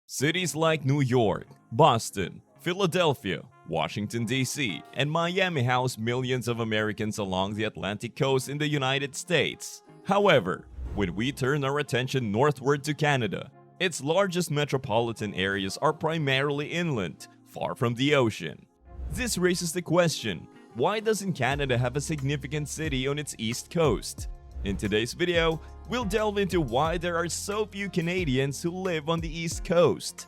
Cities like New York, Boston, Philadelphia, Washington, D.C., and Miami house millions of Americans along the Atlantic coast in the United States. However, when we turn our attention northward to Canada, its largest metropolitan areas are primarily inland, far from the ocean. This raises the question, why doesn't Canada have a significant city on its east coast? In today's video, we'll delve into why there are so few Canadians who live on the East Coast.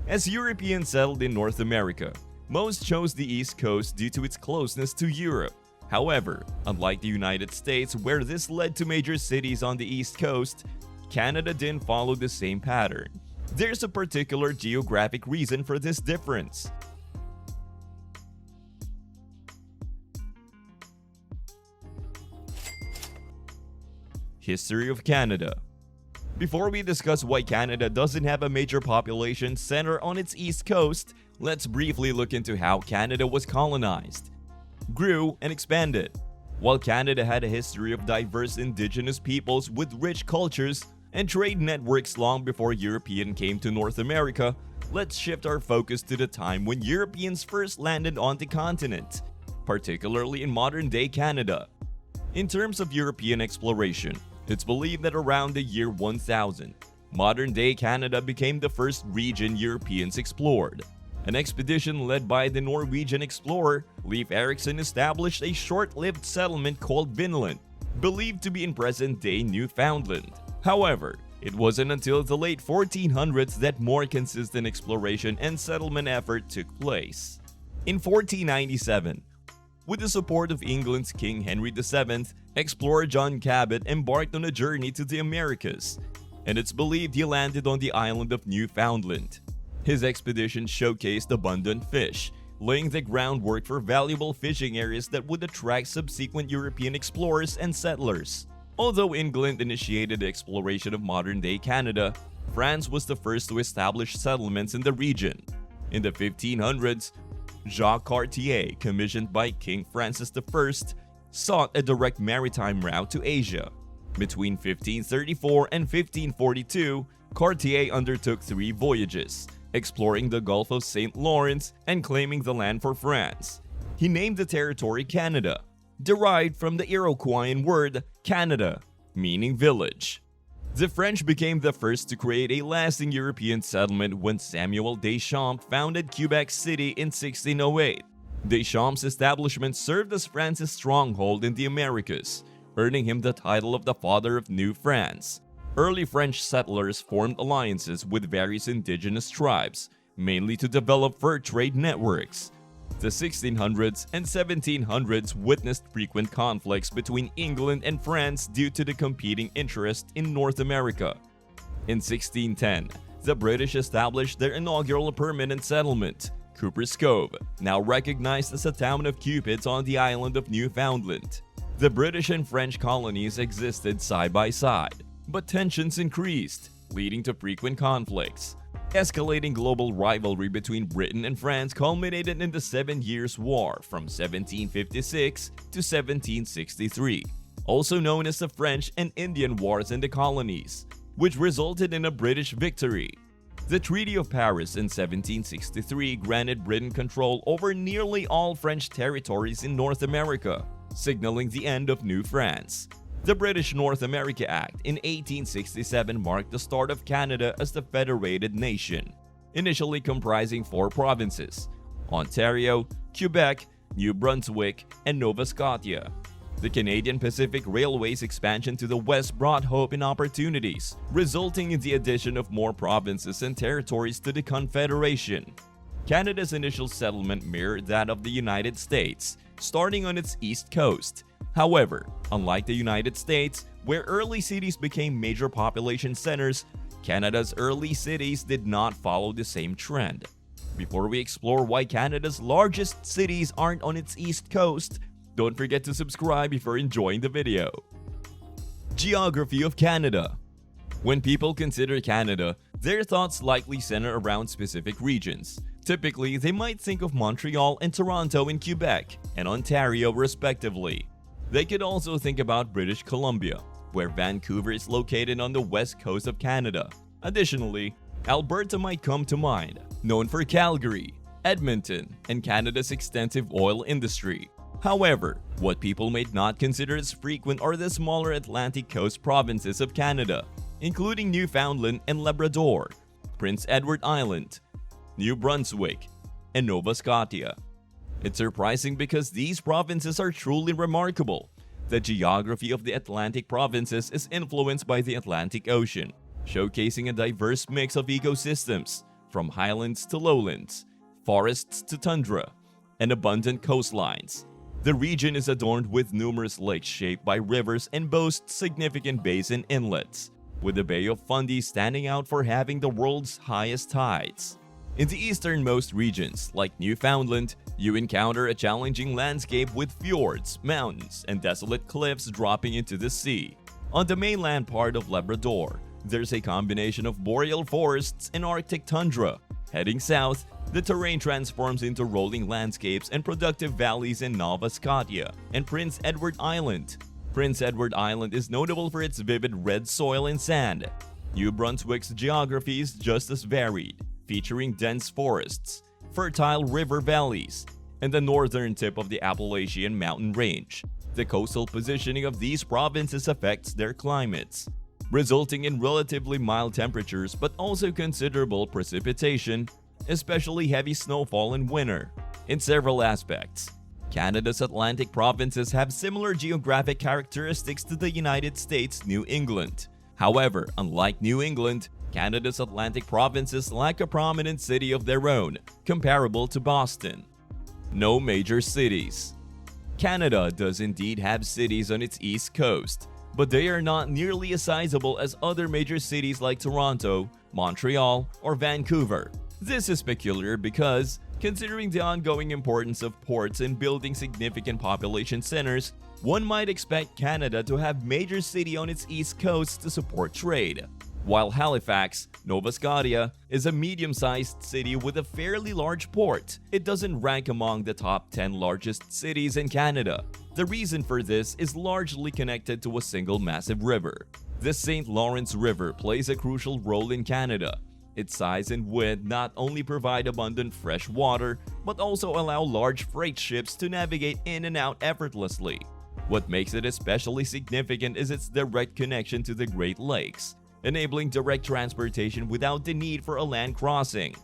As Europeans settled in North America, most chose the East Coast due to its closeness to Europe. However, unlike the United States where this led to major cities on the East Coast, Canada didn't follow the same pattern. There's a particular geographic reason for this difference. History of Canada. Before we discuss why Canada doesn't have a major population center on its east coast, let's briefly look into how Canada was colonized, grew, and expanded. While Canada had a history of diverse indigenous peoples with rich cultures and trade networks long before Europeans came to North America, let's shift our focus to the time when Europeans first landed on the continent, particularly in modern-day Canada. In terms of European exploration, it's believed that around the year 1000, modern-day Canada became the first region Europeans explored. An expedition led by the Norwegian explorer Leif Erikson established a short-lived settlement called Vinland, believed to be in present-day Newfoundland. However, it wasn't until the late 1400s that more consistent exploration and settlement effort took place. In 1497, with the support of England's King Henry VII, explorer John Cabot embarked on a journey to the Americas, and it's believed he landed on the island of Newfoundland. His expedition showcased abundant fish, laying the groundwork for valuable fishing areas that would attract subsequent European explorers and settlers. Although England initiated the exploration of modern-day Canada, France was the first to establish settlements in the region. In the 1500s, Jacques Cartier, commissioned by King Francis I, sought a direct maritime route to Asia. Between 1534 and 1542, Cartier undertook 3 voyages, exploring the Gulf of St. Lawrence and claiming the land for France. He named the territory Canada, derived from the Iroquoian word Canada, meaning village. The French became the first to create a lasting European settlement when Samuel Deschamps founded Quebec City in 1608. Deschamps' establishment served as France's stronghold in the Americas, earning him the title of the Father of New France. Early French settlers formed alliances with various indigenous tribes, mainly to develop fur trade networks. The 1600s and 1700s witnessed frequent conflicts between England and France due to the competing interests in North America. In 1610, the British established their inaugural permanent settlement, Cooper's Cove, now recognized as a town of Cupids on the island of Newfoundland. The British and French colonies existed side by side, but tensions increased, leading to frequent conflicts. Escalating global rivalry between Britain and France culminated in the Seven Years' War from 1756 to 1763, also known as the French and Indian Wars in the colonies, which resulted in a British victory. The Treaty of Paris in 1763 granted Britain control over nearly all French territories in North America, signaling the end of New France. The British North America Act in 1867 marked the start of Canada as the federated nation, initially comprising 4 provinces: Ontario, Quebec, New Brunswick, and Nova Scotia. The Canadian Pacific Railway's expansion to the west brought hope and opportunities, resulting in the addition of more provinces and territories to the Confederation. Canada's initial settlement mirrored that of the United States, starting on its east coast. However, unlike the United States, where early cities became major population centers, Canada's early cities did not follow the same trend. Before we explore why Canada's largest cities aren't on its east coast, don't forget to subscribe if you're enjoying the video. Geography of Canada. When people consider Canada, their thoughts likely center around specific regions. Typically, they might think of Montreal and Toronto in Quebec, and Ontario respectively. They could also think about British Columbia, where Vancouver is located on the west coast of Canada. Additionally, Alberta might come to mind, known for Calgary, Edmonton, and Canada's extensive oil industry. However, what people may not consider as frequent are the smaller Atlantic coast provinces of Canada, including Newfoundland and Labrador, Prince Edward Island, New Brunswick, and Nova Scotia. It's surprising because these provinces are truly remarkable. The geography of the Atlantic provinces is influenced by the Atlantic Ocean, showcasing a diverse mix of ecosystems, from highlands to lowlands, forests to tundra, and abundant coastlines. The region is adorned with numerous lakes shaped by rivers and boasts significant bays and inlets, with the Bay of Fundy standing out for having the world's highest tides. In the easternmost regions, like Newfoundland, you encounter a challenging landscape with fjords, mountains, and desolate cliffs dropping into the sea. On the mainland part of Labrador, there's a combination of boreal forests and Arctic tundra. Heading south, the terrain transforms into rolling landscapes and productive valleys in Nova Scotia and Prince Edward Island. Prince Edward Island is notable for its vivid red soil and sand. New Brunswick's geography is just as varied, featuring dense forests, fertile river valleys, and the northern tip of the Appalachian mountain range. The coastal positioning of these provinces affects their climates, resulting in relatively mild temperatures but also considerable precipitation, especially heavy snowfall in winter. In several aspects, Canada's Atlantic provinces have similar geographic characteristics to the United States' New England. However, unlike New England, Canada's Atlantic provinces lack a prominent city of their own, comparable to Boston. No major cities. Canada does indeed have cities on its east coast, but they are not nearly as sizable as other major cities like Toronto, Montreal, or Vancouver. This is peculiar because, considering the ongoing importance of ports in building significant population centers, one might expect Canada to have major city on its east coast to support trade. While Halifax, Nova Scotia, is a medium-sized city with a fairly large port, it doesn't rank among the top 10 largest cities in Canada. The reason for this is largely connected to a single massive river. The St. Lawrence River plays a crucial role in Canada. Its size and width not only provide abundant fresh water, but also allow large freight ships to navigate in and out effortlessly. What makes it especially significant is its direct connection to the Great Lakes, enabling direct transportation without the need for a land crossing.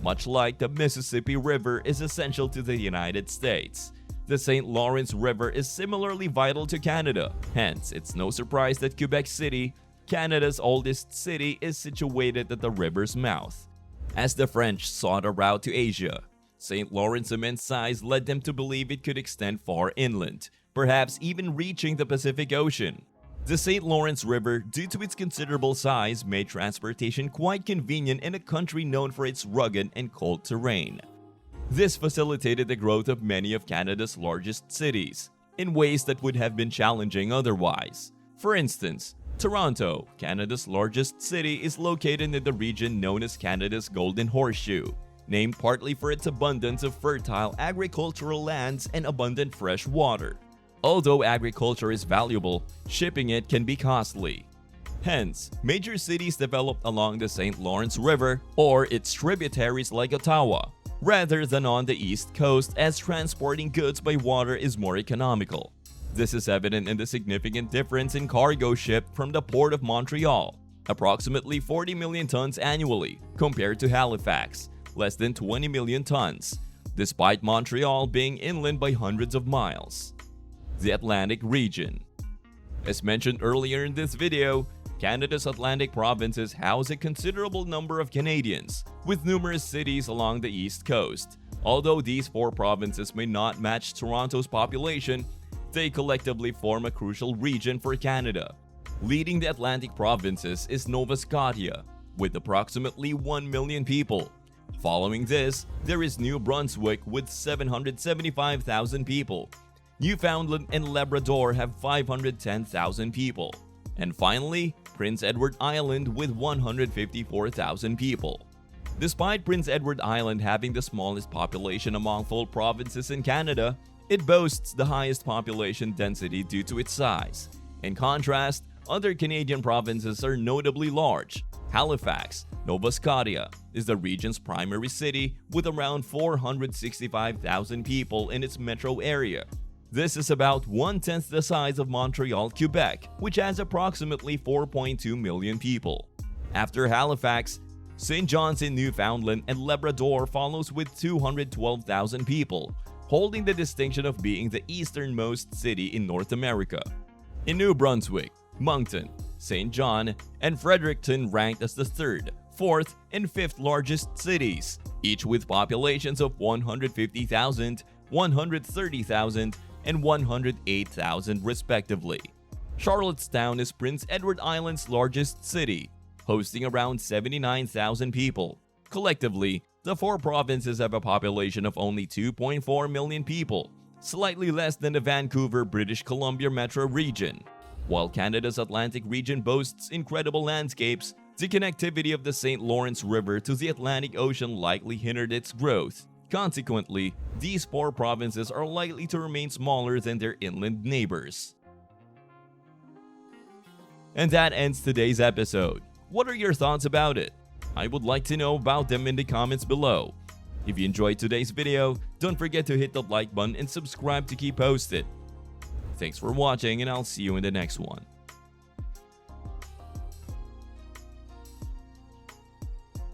Much like the Mississippi River is essential to the United States, the St. Lawrence River is similarly vital to Canada. Hence, it's no surprise that Quebec City, Canada's oldest city, is situated at the river's mouth. As the French sought a route to Asia, St. Lawrence's immense size led them to believe it could extend far inland, perhaps even reaching the Pacific Ocean. The St. Lawrence River, due to its considerable size, made transportation quite convenient in a country known for its rugged and cold terrain. This facilitated the growth of many of Canada's largest cities, in ways that would have been challenging otherwise. For instance, Toronto, Canada's largest city, is located in the region known as Canada's Golden Horseshoe, named partly for its abundance of fertile agricultural lands and abundant fresh water. Although agriculture is valuable, shipping it can be costly. Hence, major cities developed along the St. Lawrence River or its tributaries like Ottawa, rather than on the east coast, as transporting goods by water is more economical. This is evident in the significant difference in cargo shipped from the Port of Montreal, approximately 40 million tons annually, compared to Halifax, less than 20 million tons, despite Montreal being inland by hundreds of miles. The Atlantic region. As mentioned earlier in this video, Canada's Atlantic provinces house a considerable number of Canadians, with numerous cities along the east coast. Although these four provinces may not match Toronto's population, they collectively form a crucial region for Canada. Leading the Atlantic provinces is Nova Scotia, with approximately 1 million people. Following this, there is New Brunswick with 775,000 people. Newfoundland and Labrador have 510,000 people. And finally, Prince Edward Island with 154,000 people. Despite Prince Edward Island having the smallest population among full provinces in Canada, it boasts the highest population density due to its size. In contrast, Other Canadian provinces are notably large. Halifax, Nova Scotia, is the region's primary city with around 465,000 people in its metro area. This is about 1/10 the size of Montreal, Quebec, which has approximately 4.2 million people. After Halifax, St. John's in Newfoundland and Labrador follows with 212,000 people, holding the distinction of being the easternmost city in North America. In New Brunswick, Moncton, St. John, and Fredericton ranked as the 3rd, 4th, and 5th largest cities, each with populations of 150,000, 130,000, and 108,000 respectively. Charlottetown is Prince Edward Island's largest city, hosting around 79,000 people. Collectively, the 4 provinces have a population of only 2.4 million people, slightly less than the Vancouver, British Columbia metro region. While Canada's Atlantic region boasts incredible landscapes, the connectivity of the St. Lawrence River to the Atlantic Ocean likely hindered its growth. Consequently, these 4 provinces are likely to remain smaller than their inland neighbors. And that ends today's episode. What are your thoughts about it? I would like to know about them in the comments below. If you enjoyed today's video, don't forget to hit the like button and subscribe to keep posted. Thanks for watching, and I'll see you in the next one.